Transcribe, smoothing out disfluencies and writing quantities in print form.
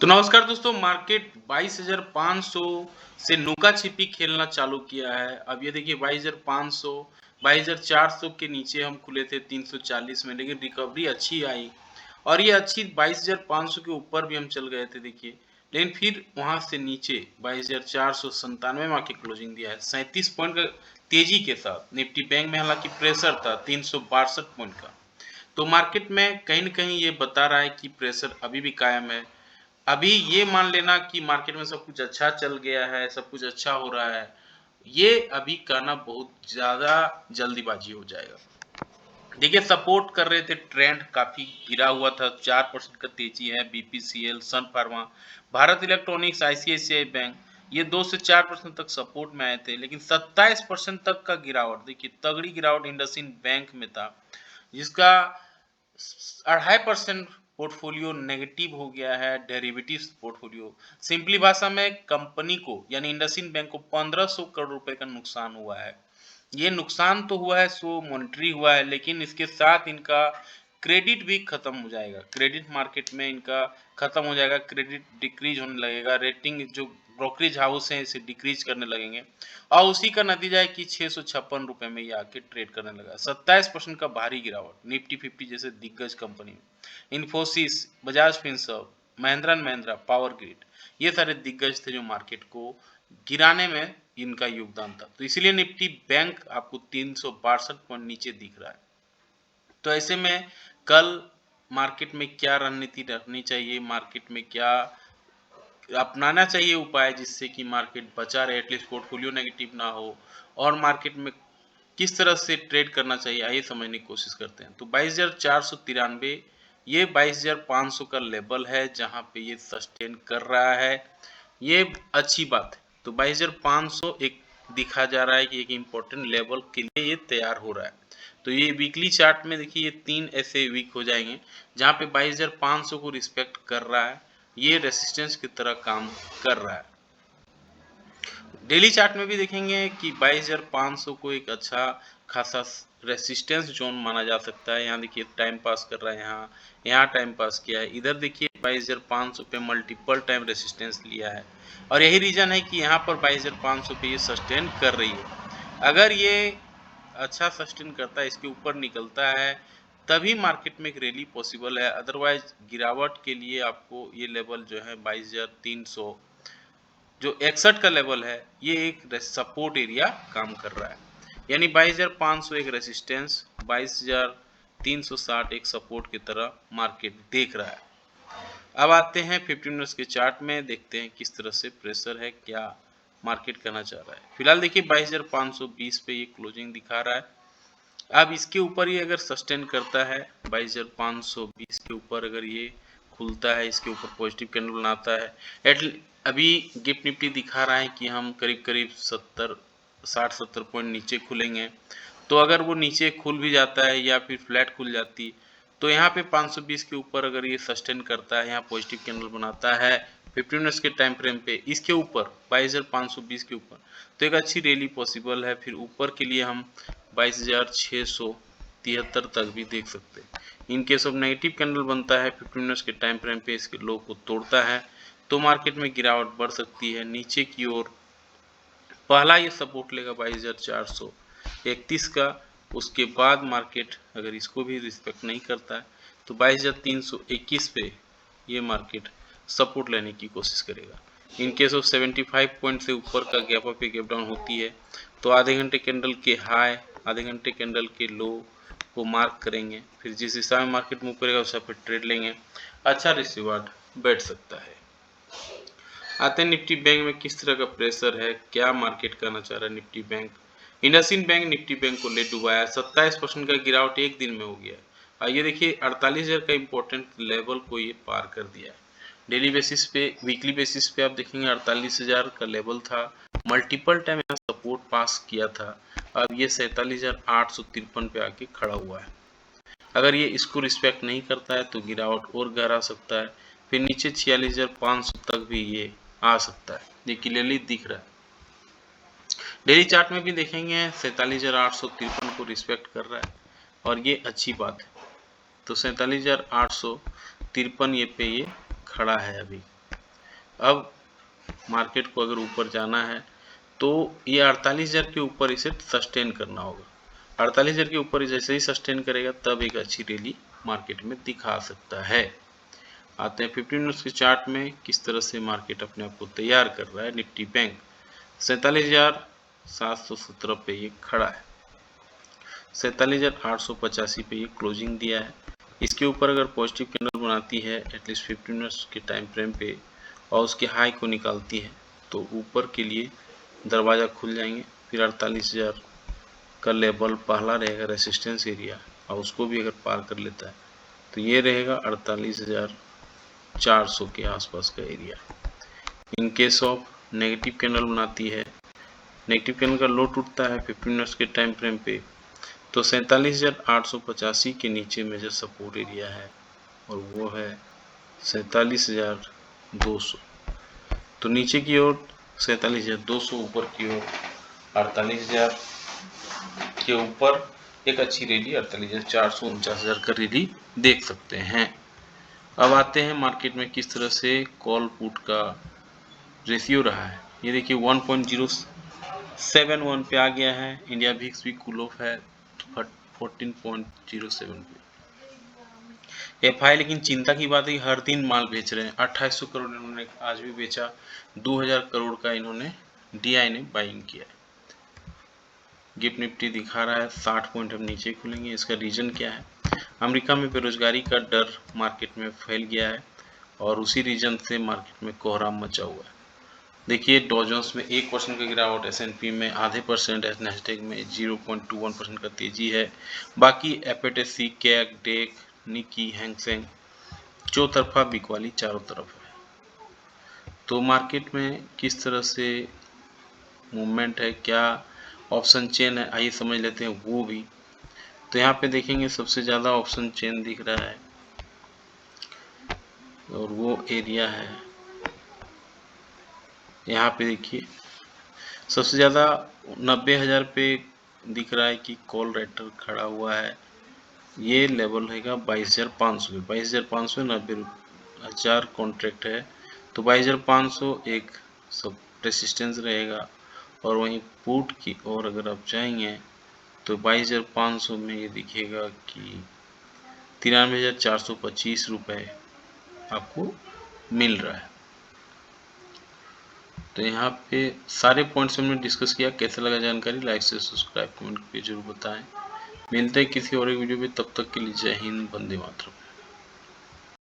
तो नमस्कार दोस्तों, मार्केट 22,500 से नुका छिपी खेलना चालू किया है। अब ये देखिए 22,500, 22,400 के नीचे हम खुले थे 340 में, लेकिन रिकवरी अच्छी आई और ये अच्छी 22,500 के ऊपर भी हम चल गए थे देखिए। लेकिन फिर वहां से नीचे 22,497 में आके क्लोजिंग दिया है 37 पॉइंट का तेजी के साथ। निफ्टी बैंक में हालांकि प्रेशर था 362 पॉइंट का। तो मार्केट में कहीं न कहीं ये बता रहा है कि प्रेशर अभी भी कायम है। अभी ये मान लेना कि मार्केट में सब कुछ अच्छा चल गया है, सब कुछ अच्छा हो रहा है, ये अभी कहना बहुत ज़्यादा जल्दीबाजी हो जाएगा। देखिए सपोर्ट कर रहे थे, ट्रेंड काफ़ी गिरा हुआ था, 4% का तेजी है। BPCL, Sun Pharma, Bharat Electronics, ICICI Bank, ये 2 से 4% तक सपोर्ट में आए थे, लेकिन 27% तक का गिरावट, देखिए तगड़ी गिरावट इंडसइंड बैंक में था, जिसका 2.5% पोर्टफोलियो नेगेटिव हो गया है, डेरिवेटिव्स पोर्टफोलियो। सिंपली भाषा में कंपनी को यानी इंडसइंड बैंक को 1500 करोड़ रुपए का नुकसान हुआ है। ये नुकसान तो हुआ है, सो मॉनिटरी हुआ है, लेकिन इसके साथ इनका क्रेडिट भी खत्म हो जाएगा। क्रेडिट मार्केट में इनका खत्म हो जाएगा, क्रेडिट डिक्रीज होने लगेगा, रेटिंग जो ब्रोकरेज हाउस है इसे डिक्रीज करने लगेंगे और उसी का नतीजा है कि 656 रुपए में ये आके ट्रेड करने लगा। 27% का भारी गिरावट निफ्टी 50 जैसे दिग्गज company, Infosys, Bajaj Finserv, Mahindra and Mahindra, power grid, ये सारे दिग्गज थे जो मार्केट को गिराने में इनका योगदान था। तो इसीलिए निफ्टी बैंक आपको 362 पॉइंट नीचे दिख रहा है। तो ऐसे में कल मार्केट में क्या रणनीति रखनी चाहिए, मार्केट में क्या अपनाना चाहिए उपाय जिससे कि मार्केट बचा रहे, एटलीस्ट पोर्टफोलियो नेगेटिव ना हो, और मार्केट में किस तरह से ट्रेड करना चाहिए, आइए समझने की कोशिश करते हैं। तो 22,493, ये 22,500 का लेवल है जहां पे ये सस्टेन कर रहा है, ये अच्छी बात है। तो 22,500 एक दिखा जा रहा है कि एक इम्पोर्टेंट लेवल के लिए ये तैयार हो रहा है। तो ये वीकली चार्ट में देखिए ये 3 ऐसे वीक हो जाएंगे जहां पे 22,500 को रिस्पेक्ट कर रहा है, ये रेसिस्टेंस की तरह काम कर रहा है। डेली चार्ट में भी देखेंगे कि 22,500 को एक अच्छा खासा रेसिस्टेंस जोन माना जा सकता है। यहाँ देखिए टाइम पास कर रहा है, यहाँ टाइम पास किया है, इधर देखिए 22,500 पे मल्टीपल टाइम रेसिस्टेंस लिया है और यही रीजन है कि यहाँ पर 22,500 पे ये सस्टेन कर रही है। अगर ये अच्छा सस्टेन करता है, इसके ऊपर निकलता है, तभी मार्केट में एक रैली पॉसिबल है। अदरवाइज गिरावट के लिए आपको ये लेवल जो है 22,300 जो 61 का लेवल है, ये एक सपोर्ट एरिया काम कर रहा है। यानी 22,500 एक रेसिस्टेंस, 22,360 एक सपोर्ट की तरह मार्केट देख रहा है। अब आते हैं 15 मिनट्स के चार्ट में, देखते हैं किस तरह से प्रेशर है, क्या मार्केट करना चाह रहा है। फिलहाल देखिए 22,520 पे ये क्लोजिंग दिखा रहा है। अब इसके ऊपर ये अगर सस्टेन करता है, 22,520 के ऊपर अगर ये खुलता है, इसके ऊपर पॉजिटिव कैंडल बनाता है, अभी गिफ्ट निफ्टी दिखा रहा है कि हम करीब करीब 60-70 पॉइंट नीचे खुलेंगे। तो अगर वो नीचे खुल भी जाता है या फिर फ्लैट खुल जाती, तो यहाँ पे 520 के ऊपर अगर ये सस्टेन करता है, यहाँ पॉजिटिव कैंडल बनाता है 15 मिनट्स के टाइम फ्रेम पे, इसके ऊपर 22,520 के ऊपर, तो एक अच्छी रैली पॉसिबल है। फिर ऊपर के लिए हम 22,673 तक भी देख सकते हैं। In case of negative candle बनता है 15 मिनट्स के टाइम फ्रेम पे, इसके लो को तोड़ता है, तो मार्केट में गिरावट बढ़ सकती है नीचे की ओर। पहला ये सपोर्ट लेगा 22,431 का, उसके बाद मार्केट अगर इसको भी रिस्पेक्ट नहीं करता है तो 22,321 पे ये मार्केट सपोर्ट लेने की कोशिश करेगा। इन केस ऑफ 75 पॉइंट से ऊपर का गैप अप या गैप डाउन होती है तो आधे घंटे कैंडल के हाई, आधे घंटे कैंडल के लो को मार्क करेंगे, फिर जिस हिसाब में मार्केट मूव करेगा उस पर ट्रेड लेंगे, अच्छा रिसीवर्ड बैठ सकता है। आते हैं निफ्टी बैंक में किस तरह का प्रेशर है, क्या मार्केट करना चाह रहा है Nifty bank. IndusInd bank Nifty bank को ले डुबाया, 27% का गिरावट एक दिन में हो गया। ये देखिए 48,000 का इंपॉर्टेंट लेवल को ये पार कर दिया है। डेली बेसिस पे, वीकली बेसिस पे आप देखेंगे 48,000 का लेवल था, मल्टीपल टाइम यहाँ सपोर्ट पास किया था, अब ये 47,853 पे आके खड़ा हुआ है। अगर ये इसको रिस्पेक्ट नहीं करता है तो गिरावट और गहरा सकता है, फिर नीचे 46,500 तक भी ये आ सकता है, ये क्लियरली दिख रहा है। डेली चार्ट में भी देखेंगे 47,853 को रिस्पेक्ट कर रहा है और ये अच्छी बात है। तो 47,853 ये पे ये खड़ा है अभी। अब मार्केट को अगर ऊपर जाना है तो ये 48,000 के ऊपर इसे सस्टेन करना होगा। 48,000 के ऊपर जैसे ही सस्टेन करेगा तब एक अच्छी रैली मार्केट में दिखा सकता है। आते हैं 15 मिनट्स के चार्ट में किस तरह से मार्केट अपने आप को तैयार कर रहा है। निफ्टी बैंक 47,717 पे ये खड़ा है, 47,885 पे ये क्लोजिंग दिया है। इसके ऊपर अगर पॉजिटिव कैंडल बनाती है एटलीस्ट 15 मिनट्स के टाइम फ्रेम पे और उसके हाई को निकालती है तो ऊपर के लिए दरवाज़ा खुल जाएंगे। फिर 48,000 का लेवल पहला रहेगा रेसिस्टेंस एरिया और उसको भी अगर पार कर लेता है तो ये रहेगा 48,400 के आसपास का area. In case of negative candle बनाती है, नेगेटिव कैंडल का लो टूटता है 15 मिनट्स के टाइम फ्रेम पे तो 47,885 के नीचे मेजर सपोर्ट एरिया है और वो है 47,200। तो नीचे की ओर 47,200, ऊपर की ओर 48,000 के ऊपर एक अच्छी रैली 48,400 49,000 का रैली देख सकते हैं। अब आते हैं मार्केट में किस तरह से कॉल पुट का रेशियो रहा है। ये देखिए 1.071 पे आ गया है। इंडिया भिक्स भी कूल ऑफ है 14.07 पे। एफआई लेकिन चिंता की बात है कि हर दिन माल बेच रहे हैं। 2800 करोड़ इन्होंने आज भी बेचा, 2000 करोड़ का इन्होंने डीआई ने बाइंग किया है। गिफ्ट निफ्टी दिखा रहा है 60 पॉइंट हम नीचे खुलेंगे। इसका रीजन क्या है? अमेरिका में बेरोजगारी का डर मार्केट में फैल गया है और उसी रीजन से मार्केट में कोहराम मचा हुआ है। देखिए डॉ जोन्स में 1% का गिरावट, S&P में आधे %, नैस्डैक में 0.21% का तेजी है। बाकी एफएटीसी, कैग, डेक, निकी, हैंगसेंग चौतरफा बिकवाली चारों तरफ है। तो मार्केट में किस तरह से मूवमेंट है, क्या ऑप्शन चेन है, आइए समझ लेते हैं वो भी। तो यहाँ पे देखेंगे सबसे ज़्यादा ऑप्शन चेन दिख रहा है और वो एरिया है यहाँ पे। देखिए सबसे ज़्यादा 90,000 पे दिख रहा है कि कॉल राइटर खड़ा हुआ है। ये लेवल रहेगा 22,500 पे। 22,500 90,000 कॉन्ट्रैक्ट है तो 22,500 एक सब रेसिस्टेंस रहेगा। और वहीं पुट की ओर अगर आप जाएंगे तो 22,500 में ये दिखेगा कि 93,425 रुपये आपको मिल रहा है। तो यहाँ पे सारे पॉइंट्स हमने डिस्कस किया। कैसा लगा जानकारी? लाइक से सब्सक्राइब कमेंट पे जरूर बताएं। मिलते हैं किसी और वीडियो में, तब तक के लिए जय हिंद, वंदे मातरम।